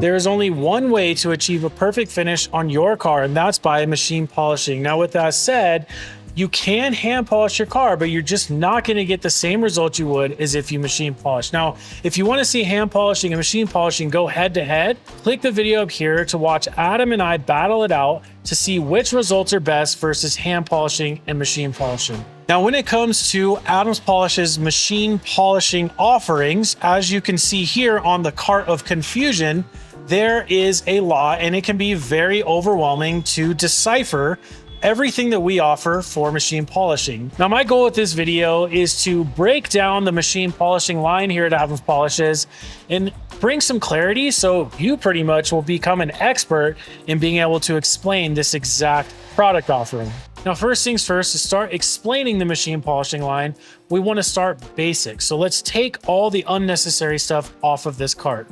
There's only one way to achieve a perfect finish on your car, and that's by machine polishing. Now, with that said, you can hand polish your car, but you're just not going to get the same result you would as if you machine polish. Now, if you want to see hand polishing and machine polishing go head to head, click the video up here to watch Adam and I battle it out to see which results are best versus hand polishing and machine polishing. Now, when it comes to Adams Polish's machine polishing offerings, as you can see here on the cart of confusion, there is a lot, and it can be very overwhelming to decipher everything that we offer for machine polishing. Now, my goal with this video is to break down the machine polishing line here at Adams Polishes and bring some clarity so you pretty much will become an expert in being able to explain this exact product offering. Now, first things first, to start explaining the machine polishing line, we want to start basic. So let's take all the unnecessary stuff off of this cart.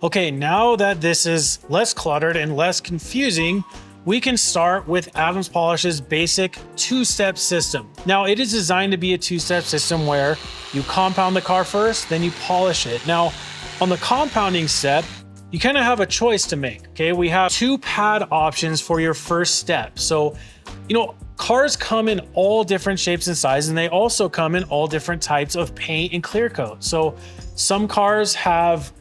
Okay, now that this is less cluttered and less confusing, we can start with Adams Polish's basic two-step system. Now, it is designed to be a two-step system where you compound the car first, then you polish it. Now, on the compounding step, you kind of have a choice to make, okay? We have two pad options for your first step. So, cars come in all different shapes and sizes, and they also come in all different types of paint and clear coat. So some cars have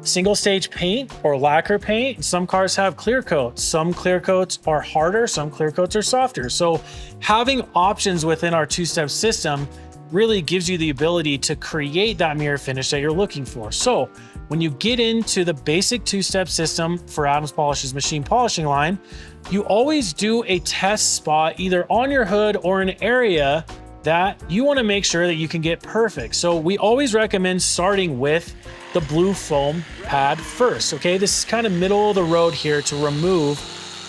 single stage paint or lacquer paint. Some cars have clear coats. Some clear coats are harder, some clear coats are softer. So having options within our two-step system really gives you the ability to create that mirror finish that you're looking for. So when you get into the basic two-step system for Adams Polish's machine polishing line, you always do a test spot either on your hood or an area that you want to make sure that you can get perfect. So we always recommend starting with the blue foam pad first, okay? This is kind of middle of the road here to remove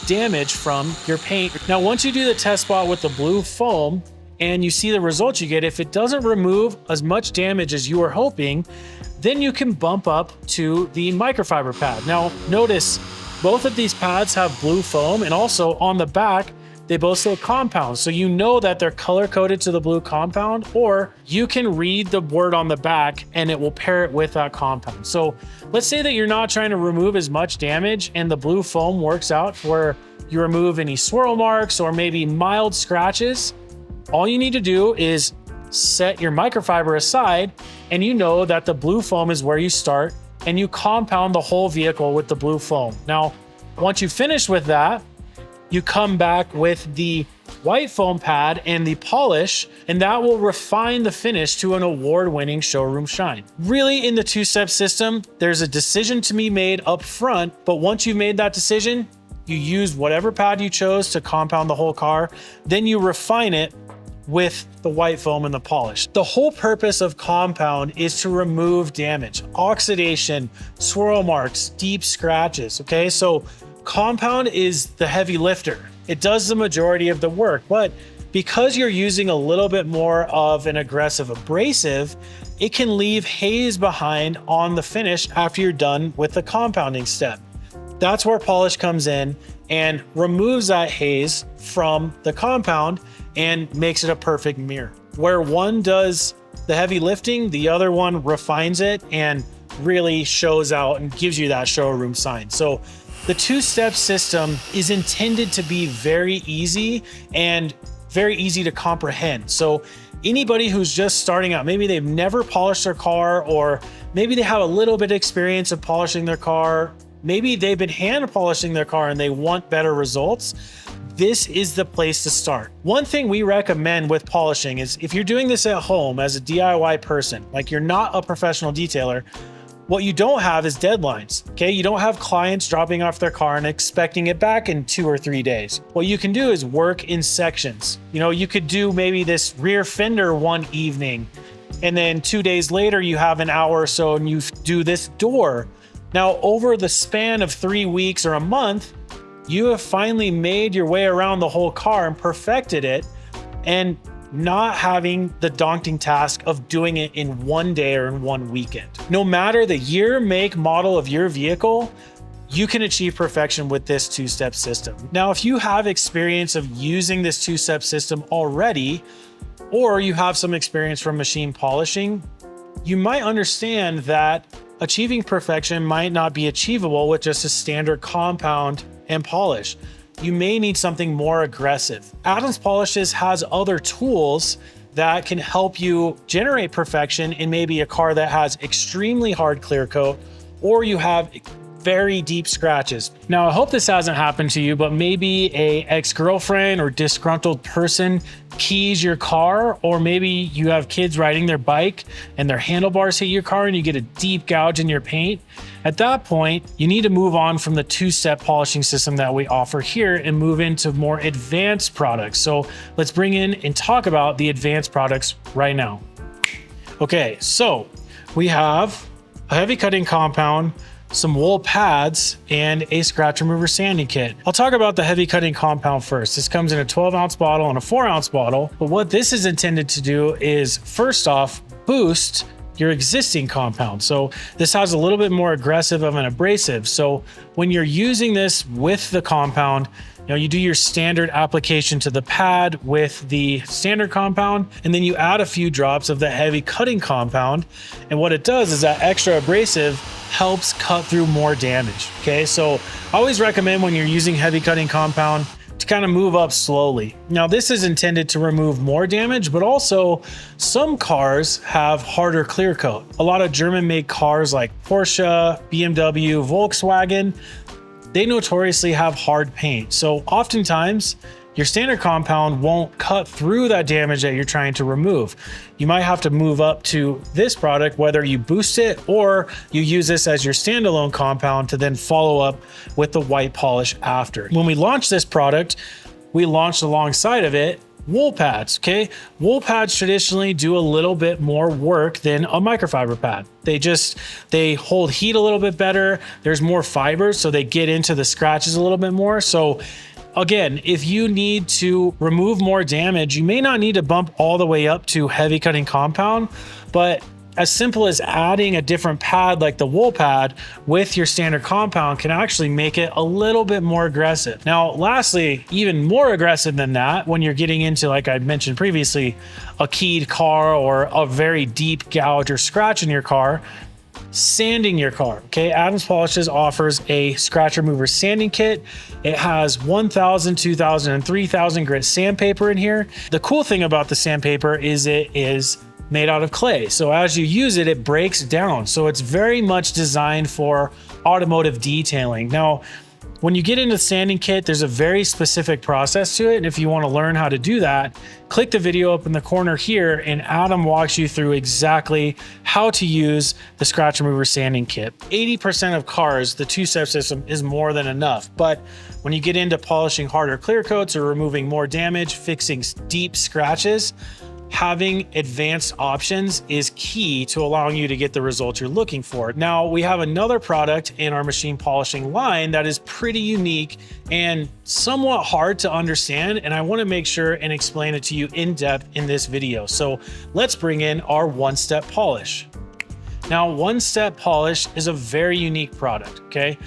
damage from your paint. Now, once you do the test spot with the blue foam and you see the results you get, if it doesn't remove as much damage as you were hoping, then you can bump up to the microfiber pad. Now, notice both of these pads have blue foam, and also on the back, they both say compound. So you know that they're color coded to the blue compound, or you can read the word on the back and it will pair it with that compound. So let's say that you're not trying to remove as much damage and the blue foam works out where you remove any swirl marks or maybe mild scratches. All you need to do is set your microfiber aside, and you know that the blue foam is where you start, and you compound the whole vehicle with the blue foam. Now, once you finish with that, you come back with the white foam pad and the polish, and that will refine the finish to an award-winning showroom shine. Really, in the two-step system, there's a decision to be made up front, but once you've made that decision, you use whatever pad you chose to compound the whole car, then you refine it with the white foam and the polish. The whole purpose of compound is to remove damage, oxidation, swirl marks, deep scratches, okay? So compound is the heavy lifter. It does the majority of the work, but because you're using a little bit more of an aggressive abrasive, it can leave haze behind on the finish after you're done with the compounding step. That's where polish comes in and removes that haze from the compound and makes it a perfect mirror. Where one does the heavy lifting, the other one refines it and really shows out and gives you that showroom sign. So the two-step system is intended to be very easy and very easy to comprehend. So anybody who's just starting out, maybe they've never polished their car, or maybe they have a little bit of experience of polishing their car, maybe they've been hand polishing their car and they want better results, this is the place to start. One thing we recommend with polishing is if you're doing this at home as a DIY person, like you're not a professional detailer, what you don't have is deadlines, okay? You don't have clients dropping off their car and expecting it back in 2 or 3 days. What you can do is work in sections. You could do maybe this rear fender one evening, and then 2 days later, you have an hour or so and you do this door. Now, over the span of 3 weeks or a month, you have finally made your way around the whole car and perfected it, and not having the daunting task of doing it in 1 day or in 1 weekend. No matter the year, make, model of your vehicle, you can achieve perfection with this two-step system. Now, if you have experience of using this two-step system already, or you have some experience from machine polishing, you might understand that achieving perfection might not be achievable with just a standard compound and polish. You may need something more aggressive. Adams Polishes has other tools that can help you generate perfection in maybe a car that has extremely hard clear coat, or you have very deep scratches. Now, I hope this hasn't happened to you, but maybe a ex-girlfriend or disgruntled person keys your car, or maybe you have kids riding their bike and their handlebars hit your car and you get a deep gouge in your paint. At that point, you need to move on from the two-step polishing system that we offer here and move into more advanced products. So let's bring in and talk about the advanced products right now. Okay, so we have a heavy cutting compound, some wool pads, and a scratch remover sanding kit. I'll talk about the heavy cutting compound first. This comes in a 12-ounce bottle and a 4-ounce bottle, but what this is intended to do is, first off, boost your existing compound. So this has a little bit more aggressive of an abrasive. So when you're using this with the compound, you do your standard application to the pad with the standard compound, and then you add a few drops of the heavy cutting compound. And what it does is that extra abrasive helps cut through more damage. Okay, so I always recommend when you're using heavy cutting compound to kind of move up slowly. Now, this is intended to remove more damage, but also some cars have harder clear coat. A lot of German-made cars like Porsche, BMW, Volkswagen, they notoriously have hard paint. So oftentimes your standard compound won't cut through that damage that you're trying to remove. You might have to move up to this product, whether you boost it or you use this as your standalone compound to then follow up with the white polish after. When we launched this product, we launched alongside of it wool pads. Okay, wool pads traditionally do a little bit more work than a microfiber pad. They hold heat a little bit better. There's more fibers, so they get into the scratches a little bit more. So again, if you need to remove more damage, you may not need to bump all the way up to heavy cutting compound, but as simple as adding a different pad like the wool pad with your standard compound can actually make it a little bit more aggressive. Now, lastly, even more aggressive than that, when you're getting into, like I mentioned previously, a keyed car or a very deep gouge or scratch in your car, sanding your car. Okay, Adams Polishes offers a scratch remover sanding kit. It has 1,000, 2,000, and 3,000 grit sandpaper in here. The cool thing about the sandpaper is it is made out of clay. So as you use it, it breaks down. So it's very much designed for automotive detailing. Now, when you get into the sanding kit, there's a very specific process to it. And if you want to learn how to do that, click the video up in the corner here and Adam walks you through exactly how to use the scratch remover sanding kit. 80% of cars, the two-step system is more than enough. But when you get into polishing harder clear coats or removing more damage, fixing deep scratches, having advanced options is key to allowing you to get the results you're looking for. Now, we have another product in our machine polishing line that is pretty unique and somewhat hard to understand, and I want to make sure and explain it to you in depth in this video. So let's bring in our one-step polish. Now, one-step polish is a very unique product, okay?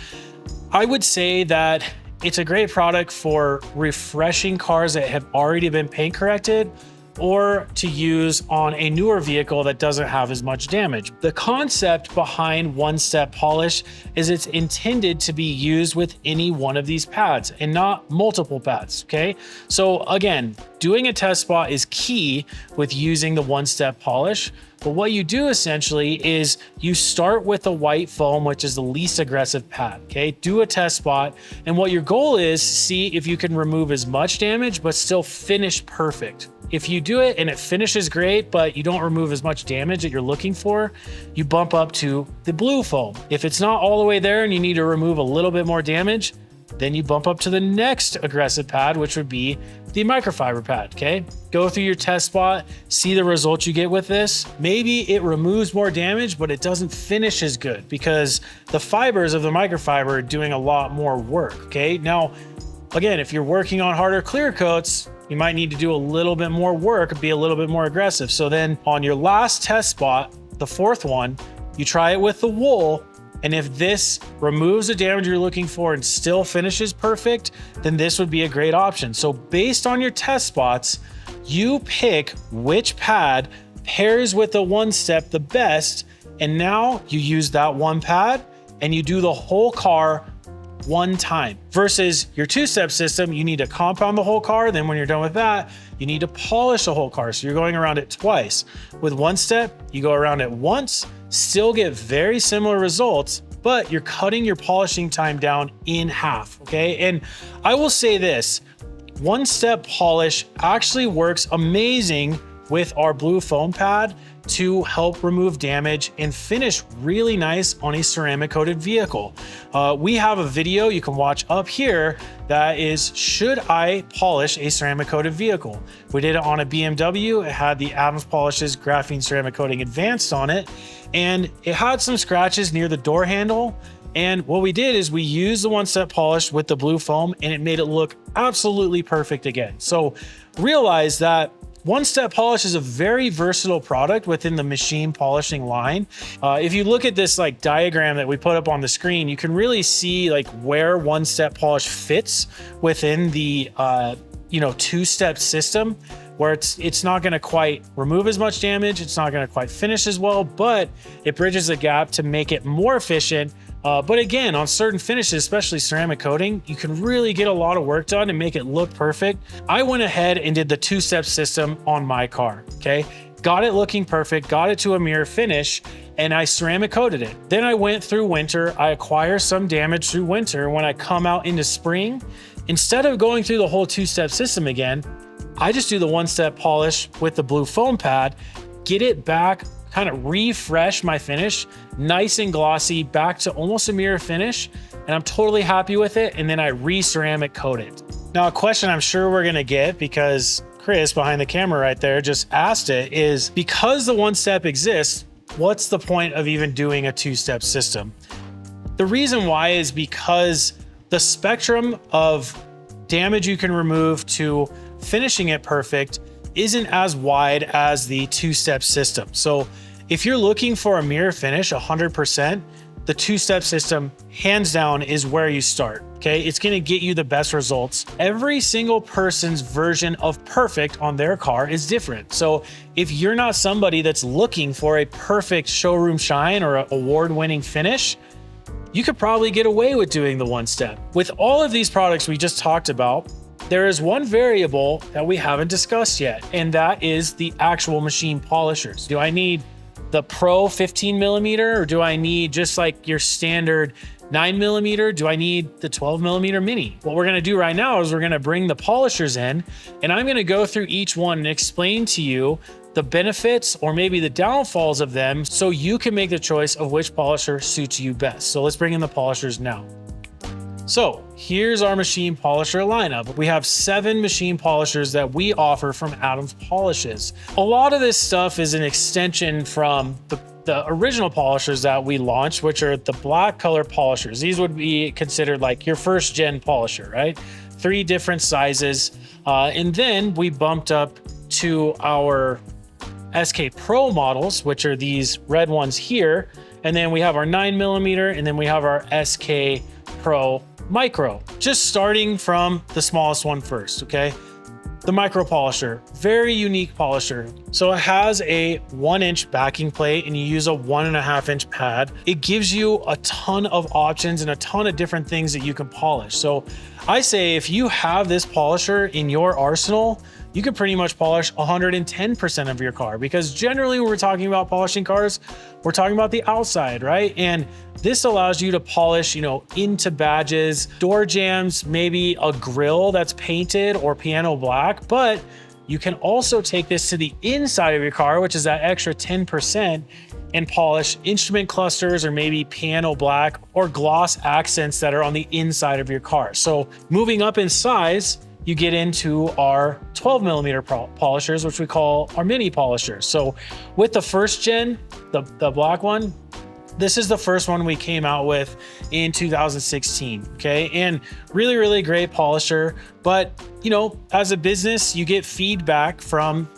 I would say that it's a great product for refreshing cars that have already been paint corrected, or to use on a newer vehicle that doesn't have as much damage. The concept behind one-step polish is it's intended to be used with any one of these pads and not multiple pads, okay? So again, doing a test spot is key with using the one-step polish. But what you do essentially is you start with the white foam, which is the least aggressive pad, okay? Do a test spot. And what your goal is, see if you can remove as much damage, but still finish perfect. If you do it and it finishes great, but you don't remove as much damage that you're looking for, you bump up to the blue foam. If it's not all the way there and you need to remove a little bit more damage, then you bump up to the next aggressive pad, which would be the microfiber pad, okay? Go through your test spot, see the results you get with this. Maybe it removes more damage, but it doesn't finish as good because the fibers of the microfiber are doing a lot more work, okay? Now, again, if you're working on harder clear coats, you might need to do a little bit more work, be a little bit more aggressive. So then on your last test spot, the fourth one, you try it with the wool. And if this removes the damage you're looking for and still finishes perfect, then this would be a great option. So based on your test spots, you pick which pad pairs with the one step the best And now you use that one pad and you do the whole car one time, versus your two-step system. You need to compound the whole car. Then when you're done with that, you need to polish the whole car. So you're going around it twice. With one step, you go around it once, still get very similar results, but you're cutting your polishing time down in half, okay? And I will say this, one-step polish actually works amazing with our blue foam pad to help remove damage and finish really nice on a ceramic coated vehicle. We have a video you can watch up here that is, should I polish a ceramic coated vehicle? We did it on a BMW. It had the Adams Polishes Graphene Ceramic Coating Advanced on it, and it had some scratches near the door handle. And what we did is we used the one-step polish with the blue foam, and it made it look absolutely perfect again. So realize that one-step polish is a very versatile product within the machine polishing line. If you look at this like diagram that we put up on the screen, you can really see like where one-step polish fits within the two-step system, where it's not going to quite remove as much damage, it's not going to quite finish as well, but it bridges the gap to make it more efficient. But again, on certain finishes, especially ceramic coating, you can really get a lot of work done and make it look perfect. I went ahead and did the two-step system on my car, okay? Got it looking perfect, got it to a mirror finish, and I ceramic coated it. Then I went through winter, I acquire some damage through winter. When I come out into spring, instead of going through the whole two-step system again, I just do the one-step polish with the blue foam pad, get it back, kind of refresh my finish, nice and glossy, back to almost a mirror finish, and I'm totally happy with it. And then I re-ceramic coat it. Now, a question I'm sure we're gonna get, because Chris behind the camera right there just asked it, is because the one step exists, what's the point of even doing a two-step system? The reason why is because the spectrum of damage you can remove to finishing it perfect isn't as wide as the two-step system. So if you're looking for a mirror finish 100%, the two-step system hands down is where you start, okay? It's gonna get you the best results. Every single person's version of perfect on their car is different. So if you're not somebody that's looking for a perfect showroom shine or an award-winning finish, you could probably get away with doing the one step. With all of these products we just talked about, there is one variable that we haven't discussed yet, and that is the actual machine polishers. Do I need the Pro 15mm, or do I need just like your standard 9mm? Do I need the 12mm mini? What we're gonna do right now is we're gonna bring the polishers in, and I'm gonna go through each one and explain to you the benefits or maybe the downfalls of them, so you can make the choice of which polisher suits you best. So let's bring in the polishers now. So here's our machine polisher lineup. We have 7 machine polishers that we offer from Adams Polishes. A lot of this stuff is an extension from the original polishers that we launched, which are the black color polishers. These would be considered like your first gen polisher, right? 3 different sizes. And then we bumped up to our SK Pro models, which are these red ones here. And then we have our 9mm, and then we have our SK Pro Micro, just starting from the smallest one first, okay? The micro polisher, very unique polisher. So it has a 1-inch backing plate and you use a 1.5-inch pad. It gives you a ton of options and a ton of different things that you can polish. So I say if you have this polisher in your arsenal, you can pretty much polish 110% of your car, because generally when we're talking about polishing cars, we're talking about the outside, right? And this allows you to polish, into badges, door jambs, maybe a grille that's painted or piano black, but you can also take this to the inside of your car, which is that extra 10%, and polish instrument clusters or maybe piano black or gloss accents that are on the inside of your car. So moving up in size, you get into our 12mm polishers, which we call our mini polishers. So with the first gen, the black one, this is the first one we came out with in 2016, okay? And really, really great polisher. But, as a business, you get feedback from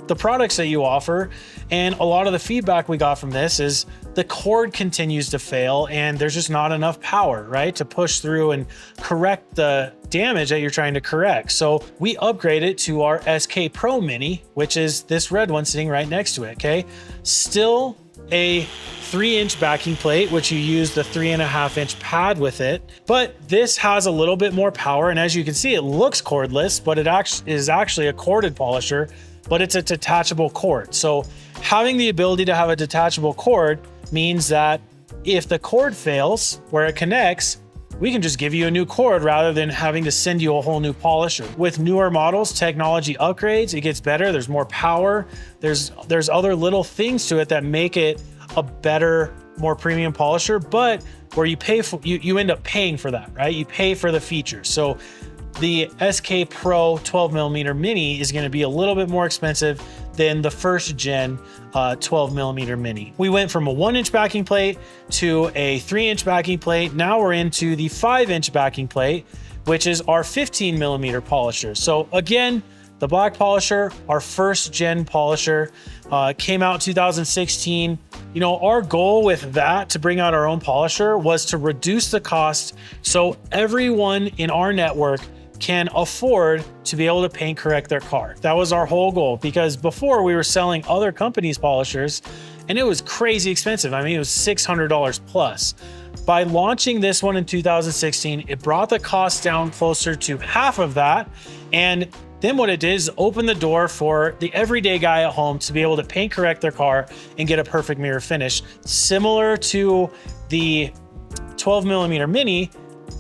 the products that you offer. And a lot of the feedback we got from this is the cord continues to fail and there's just not enough power, right, to push through and correct the damage that you're trying to correct. So we upgraded to our SK Pro Mini, which is this red one sitting right next to it, okay? Still a 3-inch backing plate, which you use the 3.5-inch pad with it. But this has a little bit more power. And as you can see, it looks cordless, but it is actually a corded polisher, but it's a detachable cord. So having the ability to have a detachable cord means that if the cord fails where it connects, we can just give you a new cord rather than having to send you a whole new polisher. With newer models, technology upgrades, it gets better. There's more power. There's other little things to it that make it a better, more premium polisher, but where you pay for, you end up paying for that, right? You pay for the features. So the SK Pro 12mm Mini is going to be a little bit more expensive than the first gen 12mm Mini. We went from a 1-inch backing plate to a 3-inch backing plate. Now we're into the 5-inch backing plate, which is our 15mm polisher. So again, the black polisher, our first gen polisher, came out in 2016. You know, our goal with that to bring out our own polisher was to reduce the cost so everyone in our network can afford to be able to paint correct their car. That was our whole goal, because before we were selling other companies' polishers and it was crazy expensive. I mean, it was $600 plus. By launching this one in 2016, it brought the cost down closer to half of that. And then what it did is open the door for the everyday guy at home to be able to paint correct their car and get a perfect mirror finish. Similar to the 12mm Mini,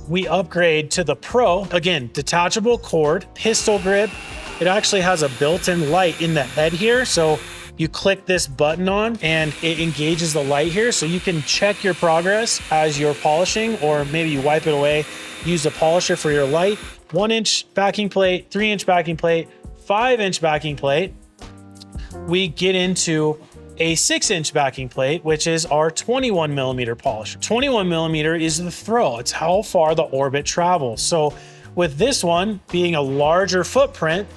we upgrade to the Pro. Again, detachable cord, pistol grip. It actually has a built-in light in the head here. So you click this button on and it engages the light here. So you can check your progress as you're polishing, or maybe you wipe it away, use a polisher for your light. 1-inch backing plate, 3-inch backing plate, 5-inch backing plate. We get into a 6-inch backing plate, which is our 21mm polisher. 21mm is the throw. It's how far the orbit travels. So with this one being a larger footprint,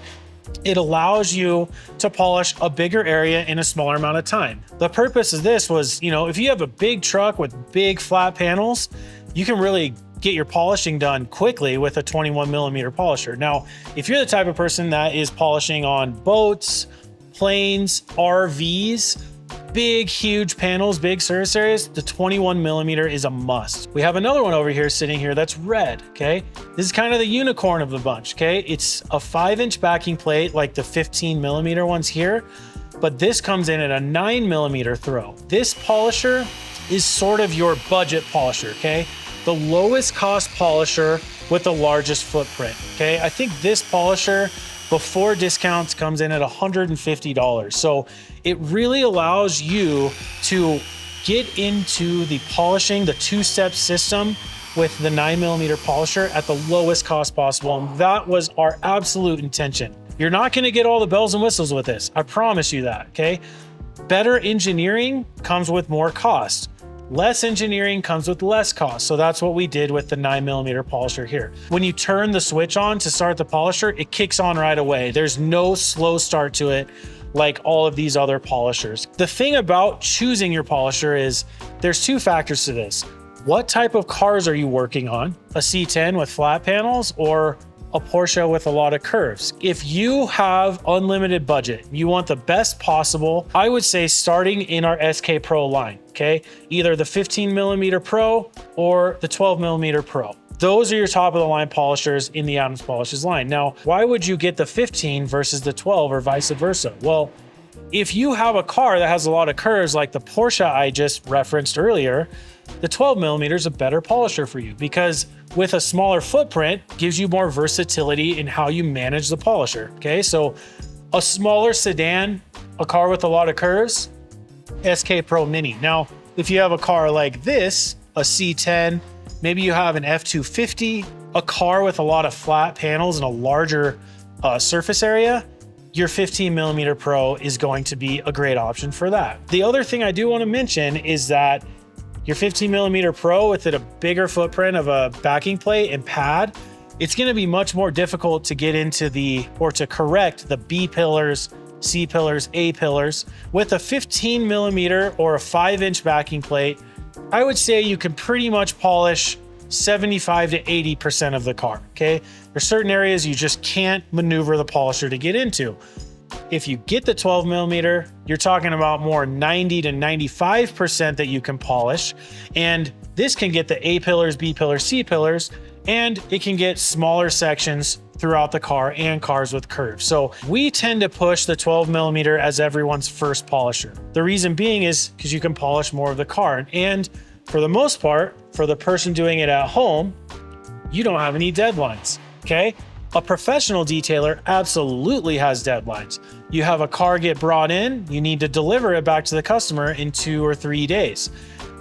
it allows you to polish a bigger area in a smaller amount of time. The purpose of this was, you know, if you have a big truck with big flat panels, you can really get your polishing done quickly with a 21mm polisher. Now, if you're the type of person that is polishing on boats, planes, RVs, big, huge panels, big surface areas, the 21mm is a must. We have another one over here sitting here that's red, okay? This is kind of the unicorn of the bunch, okay? It's a 5-inch backing plate like the 15mm ones here, but this comes in at a 9mm throw. This polisher is sort of your budget polisher, okay? The lowest cost polisher with the largest footprint, okay? I think this polisher before discounts comes in at $150. So it really allows you to get into the polishing, the 2-step system with the 9mm polisher at the lowest cost possible. And that was our absolute intention. You're not gonna get all the bells and whistles with this. I promise you that, okay? Better engineering comes with more cost. Less engineering comes with less cost. So that's what we did with the 9mm polisher here. When you turn the switch on to start the polisher, it kicks on right away. There's no slow start to it like all of these other polishers. The thing about choosing your polisher is there's 2 factors to this. What type of cars are you working on? A C10 with flat panels or a Porsche with a lot of curves? If you have unlimited budget, you want the best possible, I would say starting in our SK Pro line, okay? Either the 15mm Pro or the 12mm Pro. Those are your top of the line polishers in the Adams Polishes line. Now, why would you get the 15 versus the 12 or vice versa? Well, if you have a car that has a lot of curves like the Porsche I just referenced earlier, the 12mm is a better polisher for you, because with a smaller footprint gives you more versatility in how you manage the polisher, okay? So a smaller sedan, a car with a lot of curves, SK Pro Mini. Now, if you have a car like this, a C10, maybe you have an F250, a car with a lot of flat panels and a larger surface area, your 15mm Pro is going to be a great option for that. The other thing I do want to mention is that your 15mm Pro with a bigger footprint of a backing plate and pad, it's going to be much more difficult to get into to correct the B pillars, C pillars, A pillars. With a 15mm or a 5-inch backing plate, I would say you can pretty much polish 75 to 80% of the car, okay? There's certain areas you just can't maneuver the polisher to get into. If you get the 12 millimeter, you're talking about more 90 to 95% that you can polish. And this can get the A pillars, B pillars, C pillars, and it can get smaller sections throughout the car and cars with curves. So we tend to push the 12 millimeter as everyone's first polisher. The reason being is because you can polish more of the car. And for the most part, for the person doing it at home, you don't have any deadlines, okay? A professional detailer absolutely has deadlines. You have a car get brought in, you need to deliver it back to the customer in 2 or 3 days.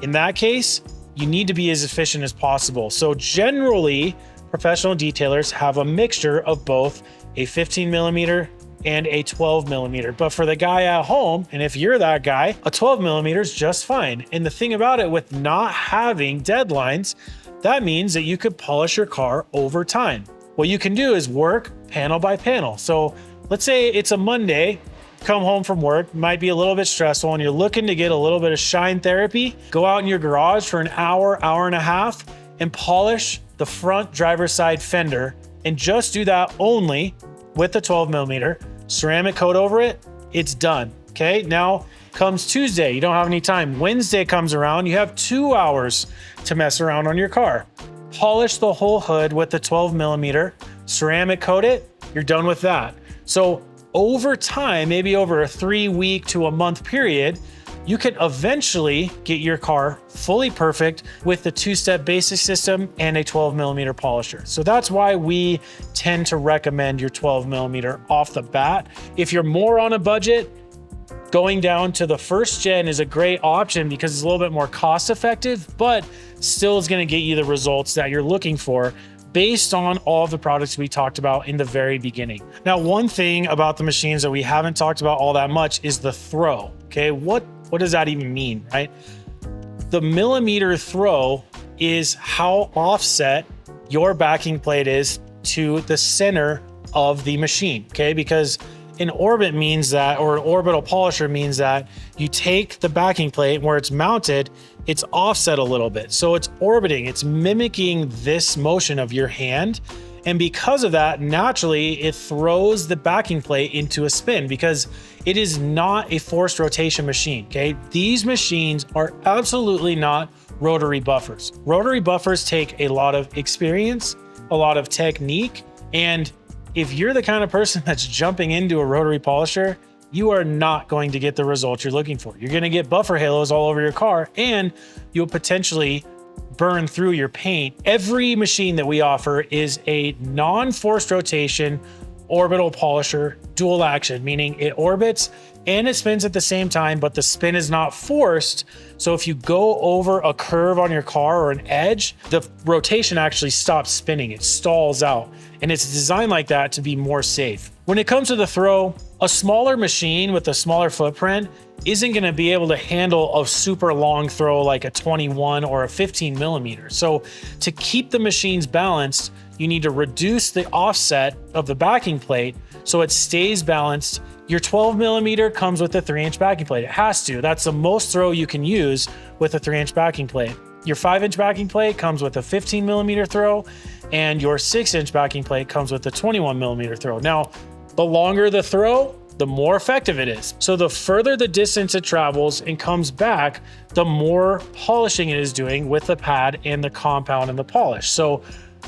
In that case, you need to be as efficient as possible. So generally, professional detailers have a mixture of both a 15 millimeter and a 12 millimeter. But for the guy at home, and if you're that guy, a 12 millimeter is just fine. And the thing about it, with not having deadlines, that means that you could polish your car over time. What you can do is work panel by panel. So let's say it's a Monday, come home from work, might be a little bit stressful, and you're looking to get a little bit of shine therapy. Go out in your garage for an hour, hour and a half, and polish the front driver's side fender, and just do that only with the 12 millimeter, ceramic coat over it, it's done. Okay, now comes Tuesday, you don't have any time. Wednesday comes around, you have 2 hours to mess around on your car. Polish the whole hood with the 12 millimeter, ceramic coat it, you're done with that. So over time, maybe over a 3-week to a month period, you can eventually get your car fully perfect with the 2-step basic system and a 12 millimeter polisher. So that's why we tend to recommend your 12 millimeter off the bat. If you're more on a budget, going down to the first gen is a great option because it's a little bit more cost effective, but still is going to get you the results that you're looking for based on all of the products we talked about in the very beginning. Now, one thing about the machines that we haven't talked about all that much is the throw. Okay, what does that even mean, right? The millimeter throw is how offset your backing plate is to the center of the machine, okay? Because an orbit means that, or an orbital polisher means that you take the backing plate where it's mounted, it's offset a little bit. So it's orbiting, it's mimicking this motion of your hand. And because of that, naturally, it throws the backing plate into a spin because it is not a forced rotation machine, okay? These machines are absolutely not rotary buffers. Rotary buffers take a lot of experience, a lot of technique, and if you're the kind of person that's jumping into a rotary polisher, you are not going to get the results you're looking for. You're going to get buffer halos all over your car, and you'll potentially burn through your paint. Every machine that we offer is a non-forced rotation orbital polisher, dual action, meaning it orbits and it spins at the same time, but the spin is not forced. So if you go over a curve on your car or an edge, the rotation actually stops spinning, it stalls out. And it's designed like that to be more safe. When it comes to the throw, a smaller machine with a smaller footprint isn't going to be able to handle a super long throw like a 21 or a 15 millimeter. So to keep the machines balanced, you need to reduce the offset of the backing plate so it stays balanced. Your 12 millimeter comes with a 3-inch backing plate. It has to. That's the most throw you can use with a 3-inch backing plate. Your 5-inch backing plate comes with a 15 millimeter throw, and your 6-inch backing plate comes with a 21 millimeter throw. Now, the longer the throw, the more effective it is. So the further the distance it travels and comes back, the more polishing it is doing with the pad and the compound and the polish. So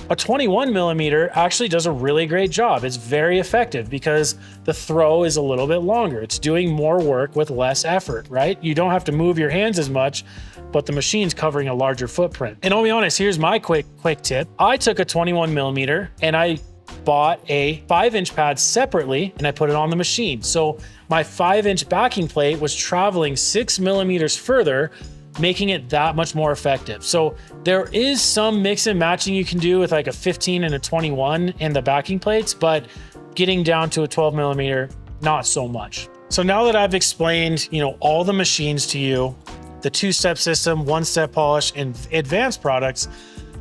a 21 millimeter actually does a really great job. It's very effective because the throw is a little bit longer. It's doing more work with less effort, right? You don't have to move your hands as much, but the machine's covering a larger footprint. And I'll be honest, here's my quick tip. I took a 21 millimeter and I bought a 5-inch pad separately and I put it on the machine. So my 5-inch backing plate was traveling 6 millimeters further, making it that much more effective. So there is some mix and matching you can do with like a 15 and a 21 in the backing plates, but getting down to a 12 millimeter, not so much. So now that I've explained, all the machines to you, the 2-step system, 1-step polish, and advanced products,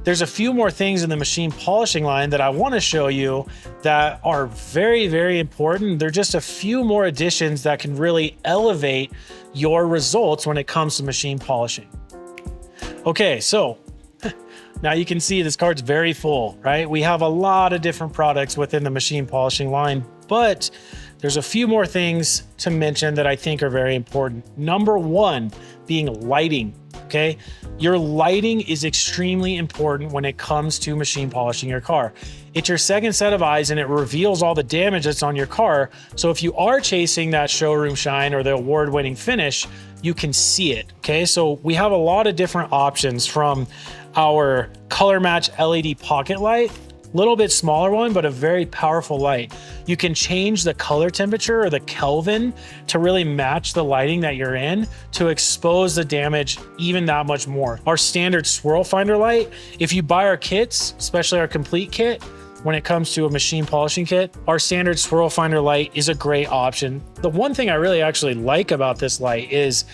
there's a few more things in the machine polishing line that I want to show you that are very, very important. They're just a few more additions that can really elevate your results when it comes to machine polishing. Okay, so now you can see this card's very full, right? We have a lot of different products within the machine polishing line, but there's a few more things to mention that I think are very important. Number one being lighting, okay? Your lighting is extremely important when it comes to machine polishing your car. It's your second set of eyes and it reveals all the damage that's on your car. So if you are chasing that showroom shine or the award-winning finish, you can see it, okay? So we have a lot of different options, from our color match LED pocket light, little bit smaller one, but a very powerful light. You can change the color temperature or the Kelvin to really match the lighting that you're in to expose the damage even that much more. Our standard swirl finder light, if you buy our kits, especially our complete kit, when it comes to a machine polishing kit, our standard swirl finder light is a great option. The one thing I really actually like about this light is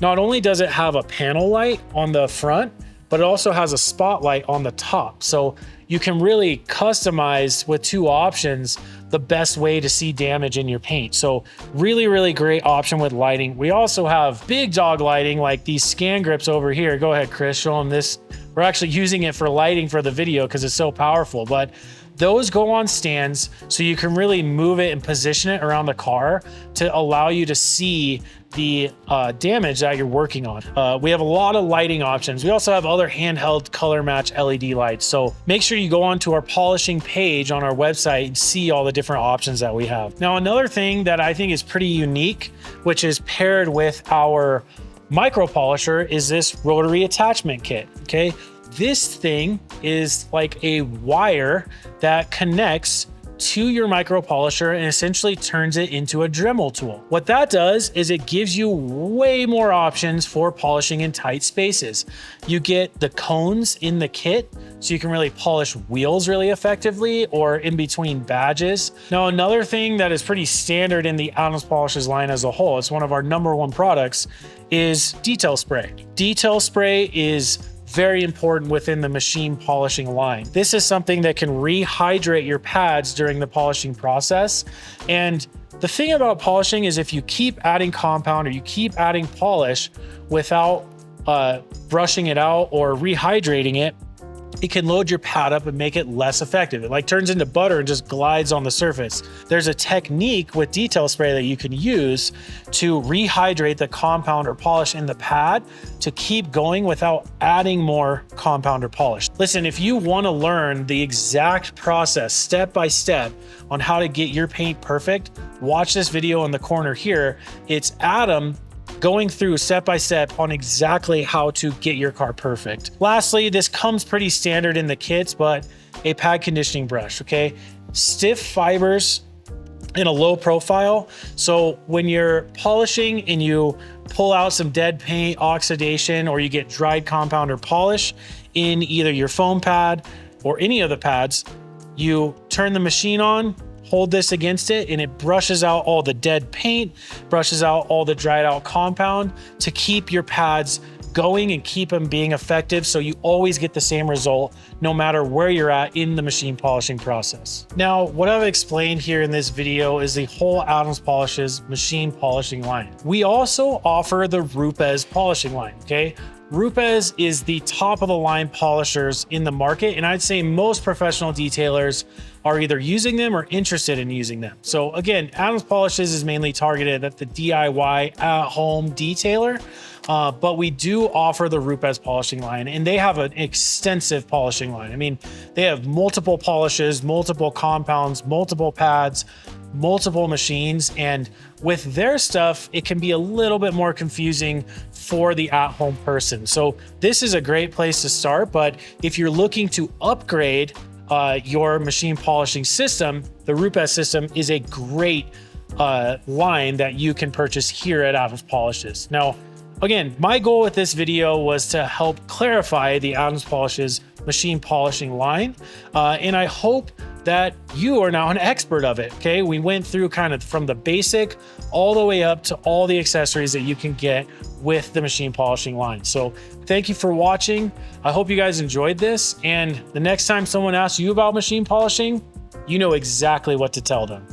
not only does it have a panel light on the front, but it also has a spotlight on the top. So you can really customize with two options the best way to see damage in your paint. So really, really great option with lighting. We also have big dog lighting like these scan grips over here. Go ahead, Chris, show them this. We're actually using it for lighting for the video because it's so powerful, but those go on stands so you can really move it and position it around the car to allow you to see the damage that you're working on. We have a lot of lighting options. We also have other handheld color match LED lights. So make sure you go onto our polishing page on our website and see all the different options that we have. Now, another thing that I think is pretty unique, which is paired with our micro polisher, is this rotary attachment kit, okay? This thing is like a wire that connects to your micro polisher and essentially turns it into a Dremel tool. What that does is it gives you way more options for polishing in tight spaces. You get the cones in the kit, so you can really polish wheels really effectively or in between badges. Now, another thing that is pretty standard in the Adams Polishes line as a whole, it's one of our #1 products, is detail spray. Detail spray is very important within the machine polishing line. This is something that can rehydrate your pads during the polishing process. And the thing about polishing is if you keep adding compound or you keep adding polish without brushing it out or rehydrating it, it can load your pad up and make it less effective. It like turns into butter and just glides on the surface. There's a technique with detail spray that you can use to rehydrate the compound or polish in the pad to keep going without adding more compound or polish. Listen, if you want to learn the exact process step by step on how to get your paint perfect, watch this video in the corner here. It's Adam going through step by step on exactly how to get your car perfect. Lastly, this comes pretty standard in the kits, but a pad conditioning brush, okay? Stiff fibers in a low profile. So when you're polishing and you pull out some dead paint, oxidation, or you get dried compound or polish in either your foam pad or any of the pads, you turn the machine on, hold this against it, and it brushes out all the dead paint, brushes out all the dried out compound to keep your pads going and keep them being effective, so you always get the same result no matter where you're at in the machine polishing process. Now, what I've explained here in this video is the whole Adams Polishes machine polishing line. We also offer the Rupes polishing line, okay? Rupes is the top of the line polishers in the market, and I'd say most professional detailers are either using them or interested in using them. So again, Adams Polishes is mainly targeted at the DIY at-home detailer, but we do offer the Rupes polishing line, and they have an extensive polishing line. I mean, they have multiple polishes, multiple compounds, multiple pads, multiple machines, and with their stuff, it can be a little bit more confusing for the at-home person. So this is a great place to start, but if you're looking to upgrade your machine polishing system, the Rupes system is a great line that you can purchase here at Adams Polishes. Now, again, my goal with this video was to help clarify the Adams Polishes machine polishing line, and I hope that you are now an expert of it, okay? We went through kind of from the basic all the way up to all the accessories that you can get with the machine polishing line. So thank you for watching. I hope you guys enjoyed this, and the next time someone asks you about machine polishing, you know exactly what to tell them.